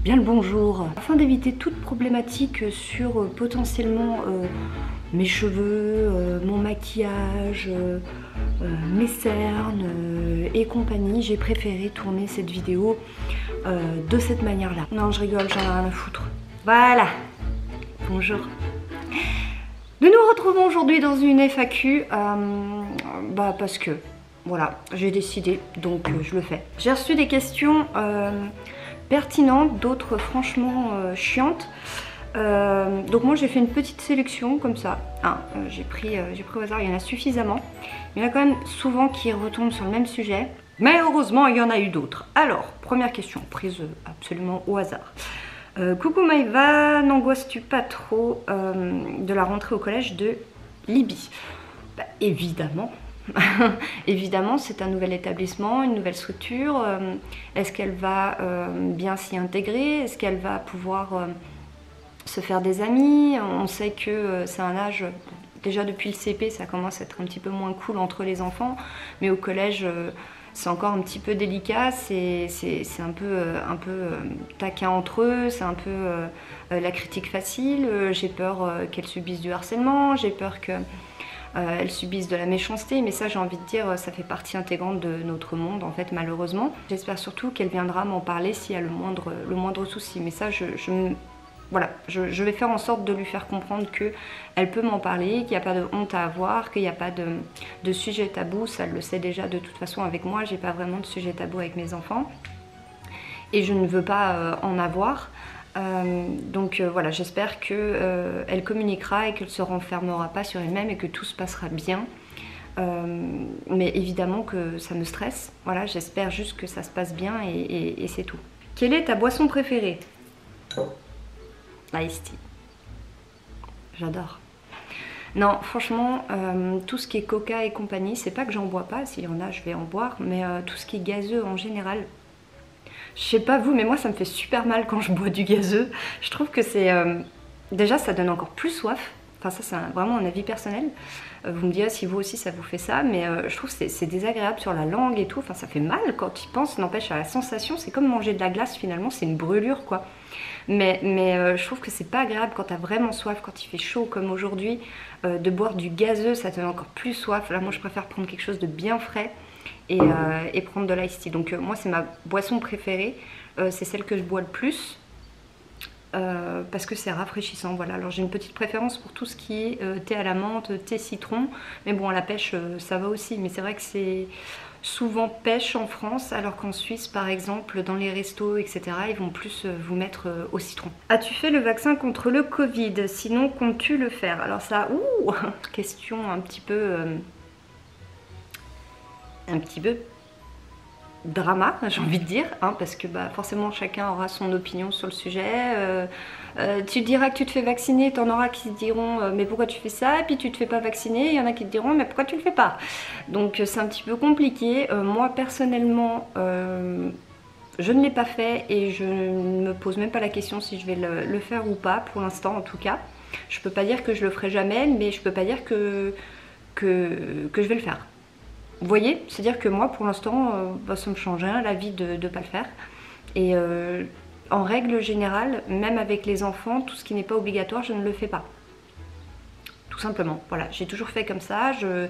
Bien le bonjour. Afin d'éviter toute problématique sur potentiellement mes cheveux, mon maquillage, mes cernes et compagnie, j'ai préféré tourner cette vidéo de cette manière-là. Non, je rigole, j'en ai rien à foutre. Voilà. Bonjour. Nous nous retrouvons aujourd'hui dans une FAQ parce que, voilà, j'ai décidé, donc je le fais. J'ai reçu des questions pertinentes, d'autres franchement chiantes. Donc moi j'ai fait une petite sélection comme ça. J'ai pris au hasard, il y en a suffisamment. Il y en a quand même souvent qui retombent sur le même sujet. Mais heureusement il y en a eu d'autres. Alors, première question, prise absolument au hasard. Coucou Maïva, n'angoisses-tu pas trop de la rentrée au collège de Libye? Évidemment. Évidemment, c'est un nouvel établissement, une nouvelle structure. Est-ce qu'elle va bien s'y intégrer? Est-ce qu'elle va pouvoir se faire des amis? On sait que c'est un âge, déjà depuis le CP, ça commence à être un petit peu moins cool entre les enfants, mais au collège, c'est encore un petit peu délicat, c'est un peu taquin entre eux, c'est un peu la critique facile. J'ai peur qu'elles subissent du harcèlement, j'ai peur que elles subissent de la méchanceté, mais ça j'ai envie de dire, ça fait partie intégrante de notre monde en fait, malheureusement. J'espère surtout qu'elle viendra m'en parler s'il y a le moindre souci, mais ça voilà, je vais faire en sorte de lui faire comprendre qu'elle peut m'en parler, qu'il n'y a pas de honte à avoir, qu'il n'y a pas de sujet tabou. Ça elle le sait déjà de toute façon avec moi, j'ai pas vraiment de sujet tabou avec mes enfants et je ne veux pas en avoir. Voilà, j'espère qu'elle communiquera et qu'elle ne se renfermera pas sur elle-même et que tout se passera bien. Mais évidemment que ça me stresse. Voilà, j'espère juste que ça se passe bien et c'est tout. Quelle est ta boisson préférée? Iced tea. J'adore. Non, franchement, tout ce qui est coca et compagnie, c'est pas que j'en bois pas. S'il y en a, je vais en boire. Mais tout ce qui est gazeux en général... Je sais pas vous, mais moi ça me fait super mal quand je bois du gazeux. Je trouve que c'est... déjà ça donne encore plus soif. Enfin ça c'est vraiment un avis personnel. Vous me direz si vous aussi ça vous fait ça, mais je trouve que c'est désagréable sur la langue et tout. Enfin ça fait mal quand tu y penses, n'empêche à la sensation. C'est comme manger de la glace finalement, c'est une brûlure quoi. Mais je trouve que c'est pas agréable quand t'as vraiment soif, quand il fait chaud comme aujourd'hui. De boire du gazeux, ça te donne encore plus soif. Là moi je préfère prendre quelque chose de bien frais. Et prendre de l'ice tea. Donc moi c'est ma boisson préférée, c'est celle que je bois le plus parce que c'est rafraîchissant. Voilà, alors j'ai une petite préférence pour tout ce qui est thé à la menthe, thé citron, mais bon à la pêche ça va aussi, mais c'est vrai que c'est souvent pêche en France, alors qu'en Suisse par exemple dans les restos etc ils vont plus vous mettre au citron. As-tu fait le vaccin contre le Covid? Sinon comptes-tu le faire? Alors ça, question un petit peu drama, j'ai envie de dire, parce que forcément chacun aura son opinion sur le sujet. Tu diras que tu te fais vacciner, t'en auras qui te diront mais pourquoi tu fais ça, et puis tu te fais pas vacciner, il y en a qui te diront mais pourquoi tu le fais pas. Donc c'est un petit peu compliqué. Moi personnellement je ne l'ai pas fait et je ne me pose même pas la question si je vais le faire ou pas pour l'instant en tout cas. Je peux pas dire que je le ferai jamais, mais je peux pas dire que je vais le faire. Vous voyez, c'est-à-dire que moi pour l'instant ça me change rien la vie de ne pas le faire. Et en règle générale, même avec les enfants, tout ce qui n'est pas obligatoire, je ne le fais pas. Tout simplement, voilà, j'ai toujours fait comme ça, je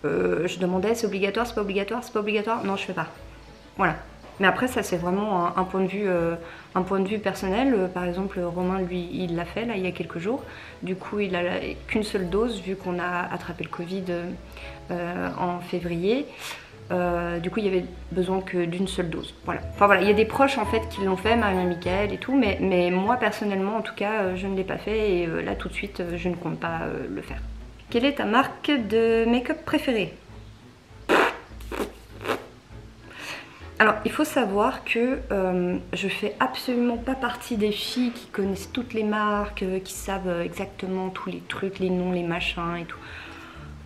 demandais c'est obligatoire, c'est pas obligatoire, c'est pas obligatoire, non je fais pas. Voilà. Mais après ça c'est vraiment un point de vue personnel. Par exemple Romain lui il l'a fait là il y a quelques jours. Du coup il a qu'une seule dose vu qu'on a attrapé le Covid en février. Du coup il y avait besoin que d'une seule dose. Voilà. Enfin voilà, il y a des proches en fait qui l'ont fait, Marie Michael et tout, mais moi personnellement en tout cas je ne l'ai pas fait et là tout de suite je ne compte pas le faire. Quelle est ta marque de make-up préférée? Alors, il faut savoir que je fais absolument pas partie des filles qui connaissent toutes les marques, qui savent exactement tous les trucs, les noms, les machins et tout.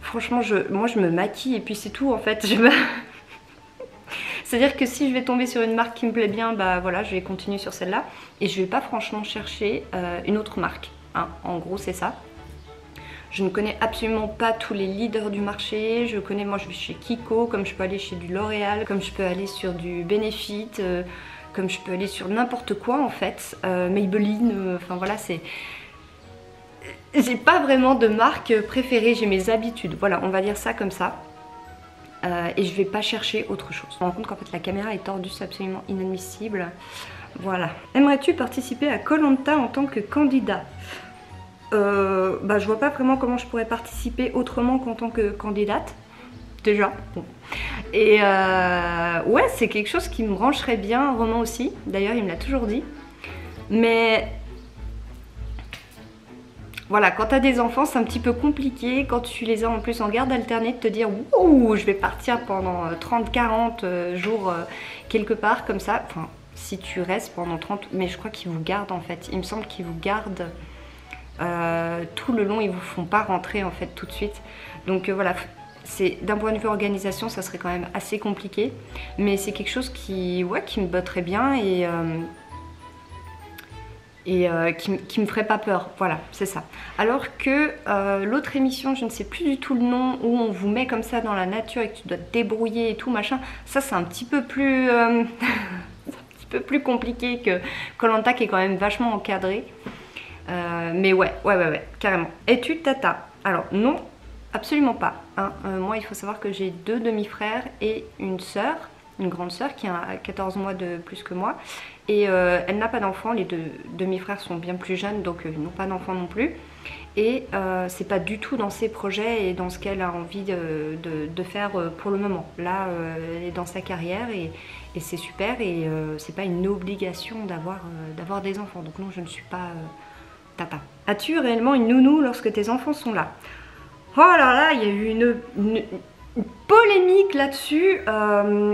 Franchement, moi je me maquille et puis c'est tout en fait. C'est-à-dire que si je vais tomber sur une marque qui me plaît bien, voilà, je vais continuer sur celle-là. Et je vais pas franchement chercher une autre marque. En gros, c'est ça. Je ne connais absolument pas tous les leaders du marché. Moi je vais chez Kiko, comme je peux aller chez du L'Oréal, comme je peux aller sur du Benefit. comme je peux aller sur n'importe quoi en fait. Maybelline, enfin voilà, c'est... J'ai pas vraiment de marque préférée, j'ai mes habitudes, voilà, on va dire ça comme ça. Et je vais pas chercher autre chose. Je me rends compte qu'en fait la caméra est tordue, c'est absolument inadmissible. Voilà. Aimerais-tu participer à Koh-Lanta en tant que candidat? Je vois pas vraiment comment je pourrais participer autrement qu'en tant que candidate. Déjà. Bon. Et ouais, c'est quelque chose qui me brancherait bien, Romain aussi. D'ailleurs, il me l'a toujours dit. Mais voilà, quand tu as des enfants, c'est un petit peu compliqué. Quand tu les as en plus en garde alternée, de te dire « Ouh, je vais partir pendant 30-40 jours quelque part comme ça. » Enfin, si tu restes pendant 30... Mais je crois qu'ils vous gardent en fait. Il me semble qu'ils vous gardent tout le long. Ils vous font pas rentrer en fait tout de suite. Donc voilà, d'un point de vue organisation, ça serait quand même assez compliqué. Mais c'est quelque chose qui me botterait bien qui me ferait pas peur, voilà, c'est ça. Alors que l'autre émission, je ne sais plus du tout le nom, où on vous met comme ça dans la nature et que tu dois te débrouiller et tout machin, ça c'est un petit peu plus un petit peu plus compliqué que Koh-Lanta qui est quand même vachement encadré. Mais ouais, carrément. Es-tu tata? Alors non, absolument pas. Hein. Moi, il faut savoir que j'ai 2 demi-frères et une sœur, une grande sœur qui a 14 mois de plus que moi. Et elle n'a pas d'enfant, les 2 demi-frères sont bien plus jeunes, donc ils n'ont pas d'enfant non plus. Et c'est pas du tout dans ses projets et dans ce qu'elle a envie de faire pour le moment. Là, elle est dans sa carrière et c'est super et c'est pas une obligation d'avoir des enfants. Donc non, je ne suis pas tata. As-tu réellement une nounou lorsque tes enfants sont là? Oh là là, il y a eu une polémique là-dessus,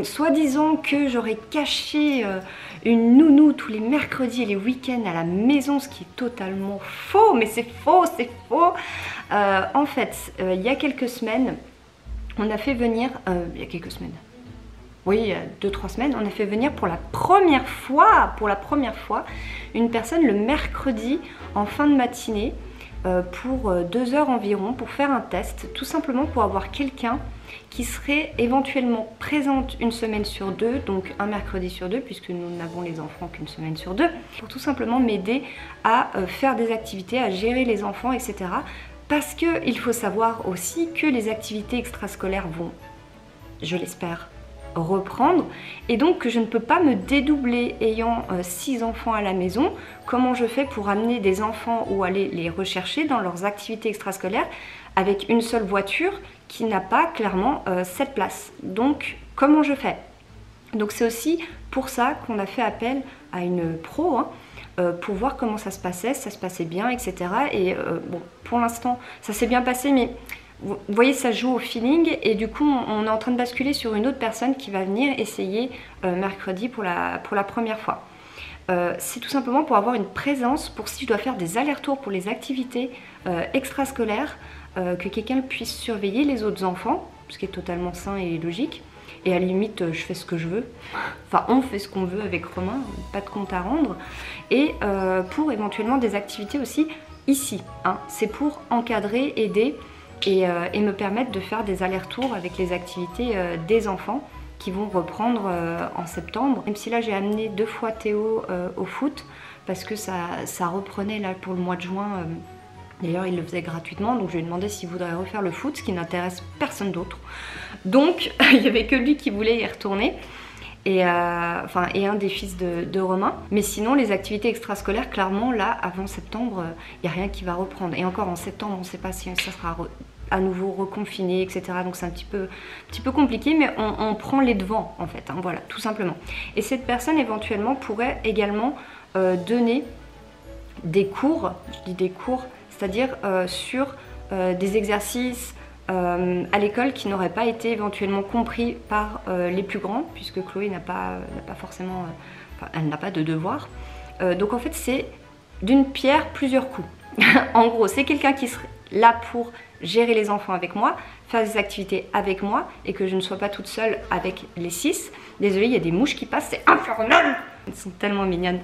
soi-disant que j'aurais caché une nounou tous les mercredis et les week-ends à la maison, ce qui est totalement faux, mais c'est faux, c'est faux. En fait, il y a quelques semaines, on a fait venir, il y a quelques semaines, oui, il y a 2-3 semaines, on a fait venir pour la première fois, une personne le mercredi en fin de matinée, pour 2 heures environ, pour faire un test, tout simplement pour avoir quelqu'un qui serait éventuellement présente une semaine sur 2, donc un mercredi sur 2, puisque nous n'avons les enfants qu'une semaine sur 2, pour tout simplement m'aider à faire des activités, à gérer les enfants, etc. Parce qu'il faut savoir aussi que les activités extrascolaires vont, je l'espère, reprendre et donc que je ne peux pas me dédoubler ayant 6 enfants à la maison. Comment je fais pour amener des enfants ou aller les rechercher dans leurs activités extrascolaires avec une seule voiture qui n'a pas clairement 7 places? Donc comment je fais? Donc c'est aussi pour ça qu'on a fait appel à une pro pour voir comment ça se passait, si ça se passait bien, etc. Et bon, pour l'instant ça s'est bien passé, mais vous voyez, ça joue au feeling et du coup on est en train de basculer sur une autre personne qui va venir essayer mercredi pour la première fois. C'est tout simplement pour avoir une présence, pour si je dois faire des allers-retours pour les activités extrascolaires, que quelqu'un puisse surveiller les autres enfants, ce qui est totalement sain et logique. Et à la limite, je fais ce que je veux. Enfin, on fait ce qu'on veut avec Romain, pas de compte à rendre. Et pour éventuellement des activités aussi ici. Hein. C'est pour encadrer, aider et me permettre de faire des allers-retours avec les activités des enfants qui vont reprendre en septembre. Même si là j'ai amené 2 fois Théo au foot parce que ça reprenait là pour le mois de juin. D'ailleurs il le faisait gratuitement, donc je lui ai demandé s'il voudrait refaire le foot, ce qui n'intéresse personne d'autre. Donc il n'y avait que lui qui voulait y retourner. Et un des fils de Romain. Mais sinon les activités extrascolaires, clairement là avant septembre, il n'y a rien qui va reprendre. Et encore en septembre on ne sait pas si ça sera à nouveau reconfiné, etc. Donc c'est un petit peu compliqué, mais on prend les devants en fait, hein, voilà, tout simplement. Et cette personne éventuellement pourrait également donner des cours, je dis des cours, c'est-à-dire sur des exercices à l'école qui n'auraient pas été éventuellement compris par les plus grands, puisque Chloé n'a pas forcément, elle n'a pas de devoir. Donc en fait c'est d'une pierre plusieurs coups. En gros, c'est quelqu'un qui serait là pour gérer les enfants avec moi, faire des activités avec moi et que je ne sois pas toute seule avec les 6. Désolée, il y a des mouches qui passent, c'est infernal! Elles sont tellement mignonnes.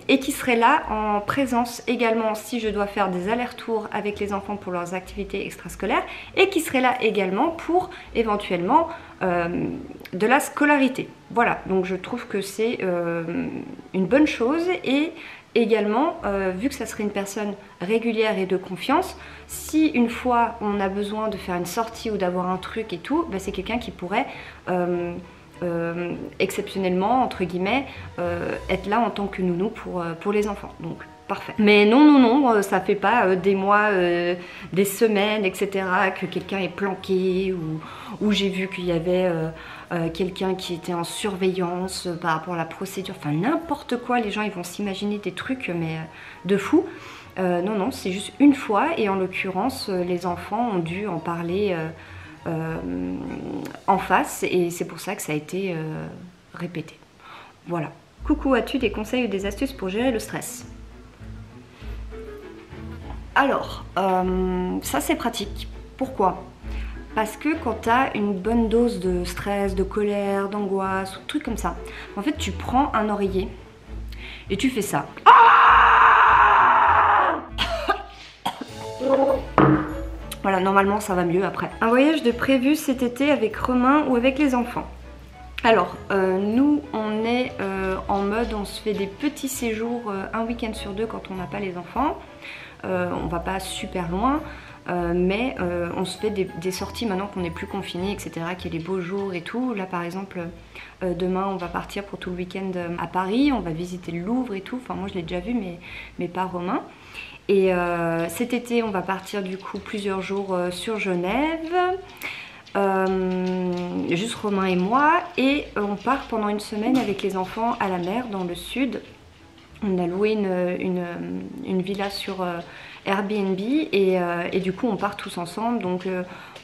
Et qui serait là en présence également si je dois faire des allers-retours avec les enfants pour leurs activités extrascolaires et qui serait là également pour éventuellement de la scolarité. Voilà, donc je trouve que c'est une bonne chose et également, vu que ça serait une personne régulière et de confiance, si une fois on a besoin de faire une sortie ou d'avoir un truc et tout, bah, c'est quelqu'un qui pourrait exceptionnellement, entre guillemets, être là en tant que nounou pour les enfants. Donc parfait. Mais non, ça fait pas des mois, des semaines, etc. que quelqu'un est planqué ou j'ai vu qu'il y avait quelqu'un qui était en surveillance par rapport à la procédure. Enfin, n'importe quoi, les gens ils vont s'imaginer des trucs, mais de fou. Non, c'est juste une fois et en l'occurrence, les enfants ont dû en parler en face et c'est pour ça que ça a été répété. Voilà. Coucou, as-tu des conseils ou des astuces pour gérer le stress? Alors, ça c'est pratique. Pourquoi? Parce que quand tu as une bonne dose de stress, de colère, d'angoisse, ou trucs comme ça, en fait tu prends un oreiller et tu fais ça. Voilà, normalement ça va mieux après. Un voyage de prévu cet été avec Romain ou avec les enfants? Alors, nous on est en mode, on se fait des petits séjours un week-end sur deux quand on n'a pas les enfants. On va pas super loin, mais on se fait des sorties maintenant qu'on n'est plus confiné, etc., qu'il y a des beaux jours et tout. Là par exemple, demain on va partir pour tout le week-end à Paris, on va visiter le Louvre et tout. Enfin moi je l'ai déjà vu, mais pas Romain. Et cet été on va partir du coup plusieurs jours sur Genève. Juste Romain et moi, et on part pendant une semaine avec les enfants à la mer dans le sud. On a loué une villa sur Airbnb et du coup on part tous ensemble. Donc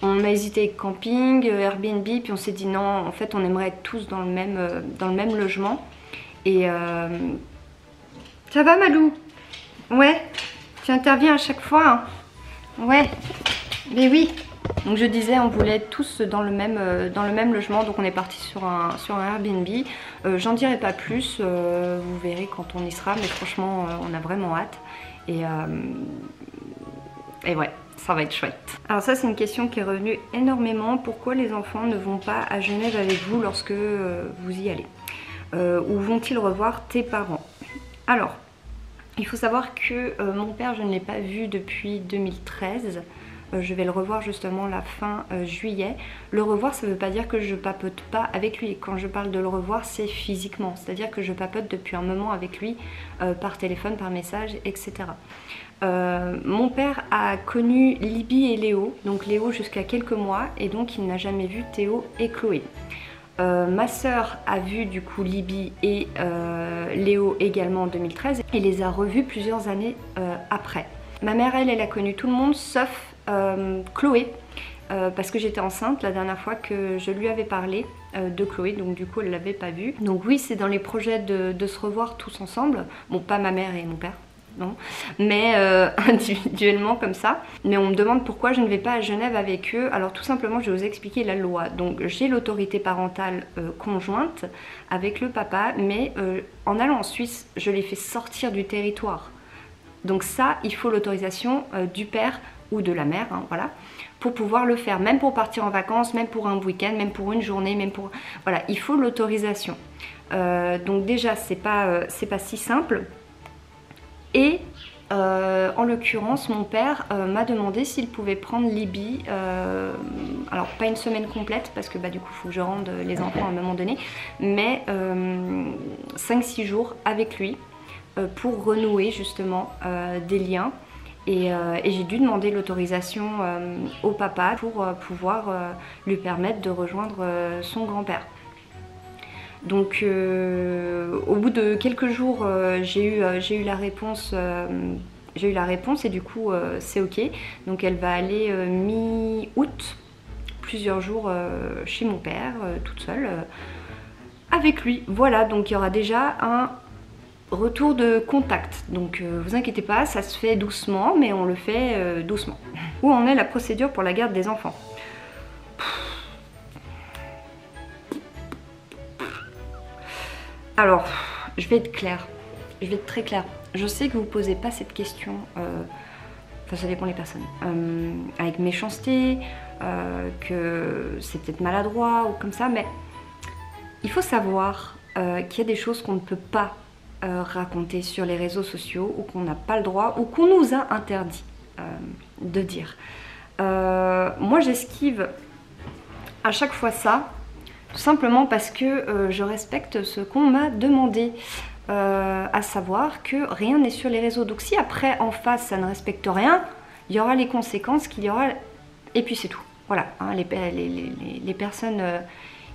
on a hésité avec camping, Airbnb, puis on s'est dit non, en fait on aimerait être tous dans le même logement. Et ça va Malou? Ouais, tu interviens à chaque fois hein. Ouais, mais oui. Donc je disais, on voulait être tous dans le même logement, donc on est parti sur un Airbnb. J'en dirai pas plus, vous verrez quand on y sera, mais franchement on a vraiment hâte. Et ouais, ça va être chouette. Alors ça c'est une question qui est revenue énormément. Pourquoi les enfants ne vont pas à Genève avec vous lorsque vous y allez? Ou vont-ils revoir tes parents? Alors, il faut savoir que mon père, je ne l'ai pas vu depuis 2013. Je vais le revoir justement la fin juillet. Le revoir, ça ne veut pas dire que je papote pas avec lui. Quand je parle de le revoir, c'est physiquement. C'est-à-dire que je papote depuis un moment avec lui, par téléphone, par message, etc. Mon père a connu Libby et Léo, donc Léo jusqu'à quelques mois, et donc il n'a jamais vu Théo et Chloé. Ma sœur a vu du coup Libby et Léo également en 2013 et les a revus plusieurs années après. Ma mère, elle a connu tout le monde sauf Chloé, parce que j'étais enceinte la dernière fois que je lui avais parlé de Chloé, donc du coup elle l'avait pas vue. Donc oui, c'est dans les projets de se revoir tous ensemble, bon pas ma mère et mon père, non, mais individuellement comme ça. Mais on me demande pourquoi je ne vais pas à Genève avec eux. Alors tout simplement, je vais vous expliquer la loi. Donc j'ai l'autorité parentale conjointe avec le papa, mais en allant en Suisse, je les fais sortir du territoire. Donc ça, il faut l'autorisation du père ou de la mère, hein, voilà, pour pouvoir le faire, même pour partir en vacances, même pour un week-end, même pour une journée, même pour... Voilà, il faut l'autorisation. Donc déjà, c'est pas si simple. Et en l'occurrence, mon père m'a demandé s'il pouvait prendre Libby, alors pas une semaine complète, parce que bah, du coup, il faut que je rende les enfants à un moment donné, mais 5-6 jours avec lui, pour renouer justement des liens. Et j'ai dû demander l'autorisation au papa pour pouvoir lui permettre de rejoindre son grand-père. Donc au bout de quelques jours, j'ai eu la réponse et du coup c'est ok. Donc elle va aller mi-août, plusieurs jours chez mon père, toute seule, avec lui. Voilà, donc il y aura déjà un retour de contact, donc vous inquiétez pas, ça se fait doucement, mais on le fait doucement. Où en est la procédure pour la garde des enfants? Alors, je vais être claire, je vais être très claire. Je sais que vous ne posez pas cette question enfin ça dépend des personnes, avec méchanceté, que c'est peut-être maladroit ou comme ça, mais il faut savoir qu'il y a des choses qu'on ne peut pas raconter sur les réseaux sociaux ou qu'on n'a pas le droit ou qu'on nous a interdit de dire. Moi j'esquive à chaque fois ça, tout simplement parce que je respecte ce qu'on m'a demandé, à savoir que rien n'est sur les réseaux. Donc si après en face ça ne respecte rien, il y aura les conséquences qu'il y aura et puis c'est tout. Voilà, hein, les personnes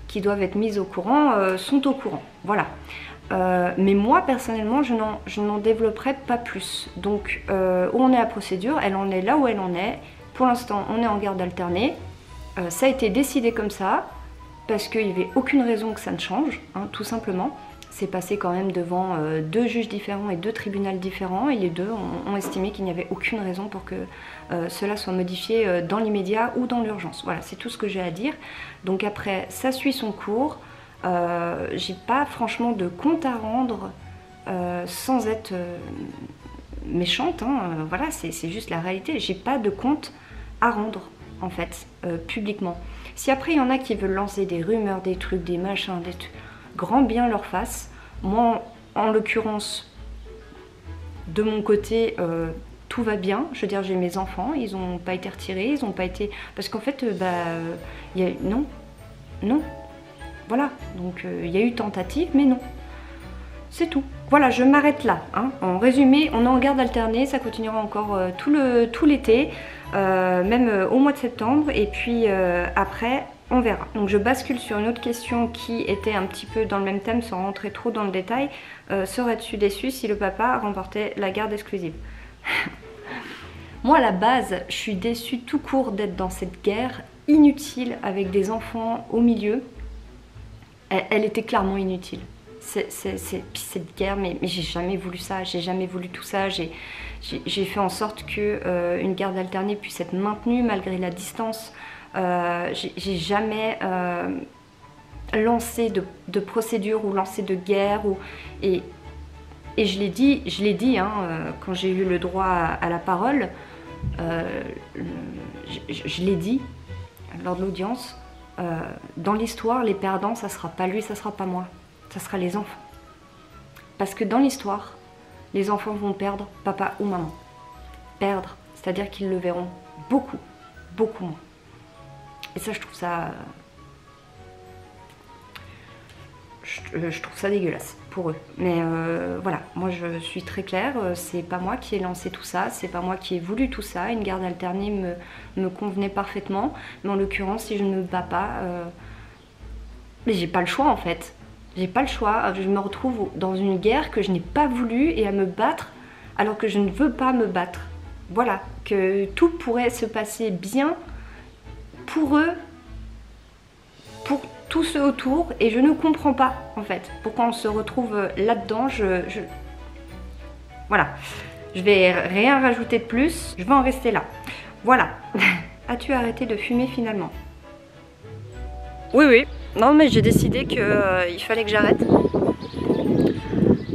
qui doivent être mises au courant sont au courant. Voilà. Mais moi personnellement je n'en développerai pas plus. Donc où on est la procédure, elle en est là où elle en est. Pour l'instant on est en garde alternée. Ça a été décidé comme ça parce qu'il n'y avait aucune raison que ça ne change, hein, tout simplement. C'est passé quand même devant 2 juges différents et 2 tribunaux différents et les deux ont estimé qu'il n'y avait aucune raison pour que cela soit modifié dans l'immédiat ou dans l'urgence. Voilà, c'est tout ce que j'ai à dire. Donc après, ça suit son cours. J'ai pas franchement de compte à rendre sans être méchante, hein, voilà, c'est juste la réalité. J'ai pas de compte à rendre en fait, publiquement. Si après il y en a qui veulent lancer des rumeurs, des trucs, des machins, des trucs, grand bien leur face. Moi en l'occurrence, de mon côté, tout va bien. Je veux dire, j'ai mes enfants, ils n'ont pas été retirés, ils n'ont pas été... Parce qu'en fait, non, non. Voilà, donc il y a eu tentative, mais non. C'est tout. Voilà, je m'arrête là. Hein. En résumé, on est en garde alternée, ça continuera encore tout l'été, même au mois de septembre, et puis après, on verra. Donc je bascule sur une autre question qui était un petit peu dans le même thème, sans rentrer trop dans le détail. Serais-tu déçu si le papa remportait la garde exclusive? Moi, à la base, je suis déçue tout court d'être dans cette guerre inutile avec des enfants au milieu. Elle était clairement inutile. Cette guerre, mais j'ai jamais voulu ça, j'ai jamais voulu tout ça. J'ai fait en sorte que une garde alternée puisse être maintenue malgré la distance. J'ai jamais lancé de procédure ou lancé de guerre. Et je l'ai dit hein, quand j'ai eu le droit à la parole, je l'ai dit lors de l'audience, dans l'histoire, les perdants, ça sera pas lui, ça sera pas moi. Ça sera les enfants. Parce que dans l'histoire, les enfants vont perdre papa ou maman. Perdre, c'est-à-dire qu'ils le verront beaucoup, beaucoup moins. Et ça, je trouve ça... Je trouve ça dégueulasse pour eux. Mais voilà, moi je suis très claire, c'est pas moi qui ai lancé tout ça, c'est pas moi qui ai voulu tout ça. Une garde alternée me convenait parfaitement. Mais en l'occurrence, si je ne me bats pas... mais j'ai pas le choix en fait. J'ai pas le choix, je me retrouve dans une guerre que je n'ai pas voulu et à me battre alors que je ne veux pas me battre. Voilà, que tout pourrait se passer bien pour eux, pour tous ceux autour, et je ne comprends pas en fait pourquoi on se retrouve là-dedans. Voilà, je vais rien rajouter de plus, je vais en rester là. Voilà. As-tu arrêté de fumer finalement? Oui, oui. Non, mais j'ai décidé qu'il fallait que j'arrête.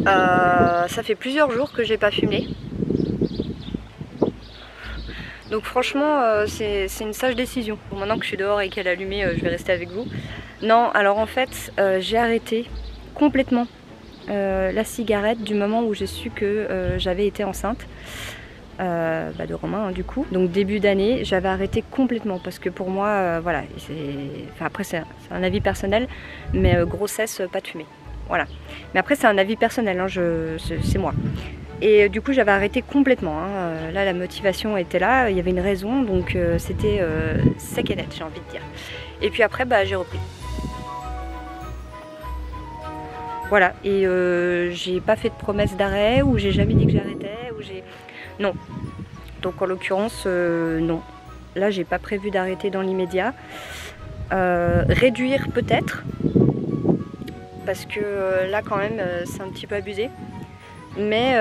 Ça fait plusieurs jours que j'ai pas fumé. Donc franchement, c'est une sage décision. Bon, maintenant que je suis dehors et qu'elle est allumée, je vais rester avec vous. Non, alors en fait, j'ai arrêté complètement la cigarette du moment où j'ai su que j'avais été enceinte. De Romain hein, du coup. Donc début d'année, j'avais arrêté complètement parce que pour moi, voilà, enfin, après c'est un avis personnel, mais grossesse, pas de fumée. Voilà. Mais après c'est un avis personnel, hein, c'est moi. Et du coup j'avais arrêté complètement. Hein. Là la motivation était là, il y avait une raison, donc c'était sec et net, j'ai envie de dire. Et puis après j'ai repris. Voilà, et j'ai pas fait de promesse d'arrêt, ou j'ai jamais dit que j'arrêtais, ou j'ai... Non. Donc en l'occurrence, non. Là, j'ai pas prévu d'arrêter dans l'immédiat. Réduire peut-être, parce que là quand même, c'est un petit peu abusé. Mais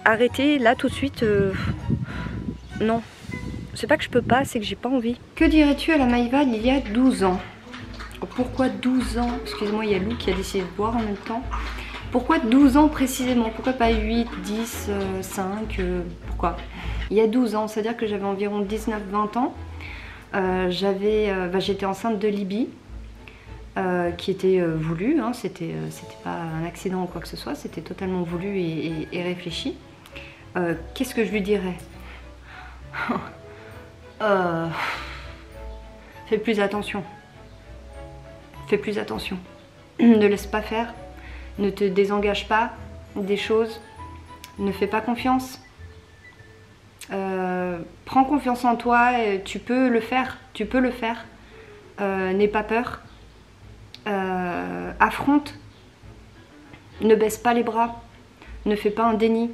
arrêter là tout de suite, non. C'est pas que je peux pas, c'est que j'ai pas envie. Que dirais-tu à la Maïva il y a 12 ans? Pourquoi 12 ans? Excusez-moi, il y a Lou qui a décidé de boire en même temps. Pourquoi 12 ans précisément? Pourquoi pas 8, 10, 5 pourquoi? Il y a 12 ans, c'est-à-dire que j'avais environ 19-20 ans. J'étais enceinte de Libye, qui était voulu, hein, c'était pas un accident ou quoi que ce soit, c'était totalement voulu et réfléchi. Qu'est-ce que je lui dirais? Fais plus attention. Fais plus attention. Ne laisse pas faire. Ne te désengage pas des choses. Ne fais pas confiance. Prends confiance en toi. Tu peux le faire. Tu peux le faire. N'aie pas peur. Affronte. Ne baisse pas les bras. Ne fais pas un déni.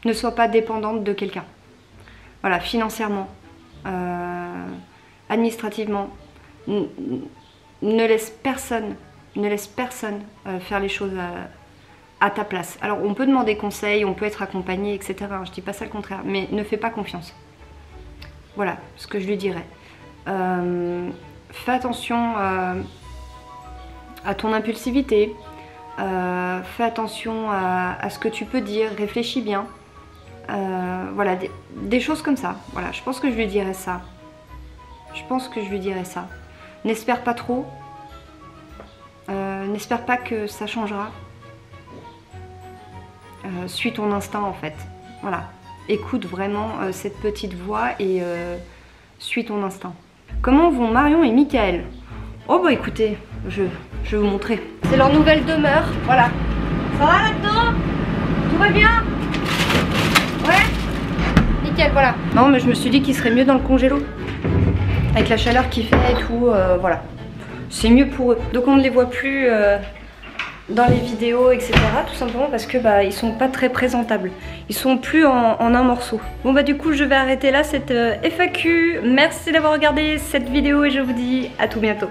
Ne sois pas dépendante de quelqu'un. Voilà, financièrement, administrativement, ne laisse personne faire les choses à ta place. Alors on peut demander conseil, on peut être accompagné, etc. Je dis pas ça le contraire, mais ne fais pas confiance. Voilà ce que je lui dirais. Fais attention à ton impulsivité, fais attention à ce que tu peux dire, réfléchis bien. Voilà, des choses comme ça. Voilà, je pense que je lui dirais ça. Je pense que je lui dirais ça. N'espère pas trop. N'espère pas que ça changera. Suis ton instinct en fait. Voilà. Écoute vraiment cette petite voix et suis ton instinct. Comment vont Marion et Michael? Oh bah écoutez, je vais vous montrer. C'est leur nouvelle demeure. Voilà. Ça va là-dedans? Tout va bien? Ouais, nickel, voilà. Non, mais je me suis dit qu'il serait mieux dans le congélo. Avec la chaleur qu'il fait et tout, voilà. C'est mieux pour eux. Donc on ne les voit plus dans les vidéos, etc. Tout simplement parce que ils sont pas très présentables. Ils sont plus en un morceau. Bon bah du coup, je vais arrêter là cette FAQ. Merci d'avoir regardé cette vidéo et je vous dis à tout bientôt.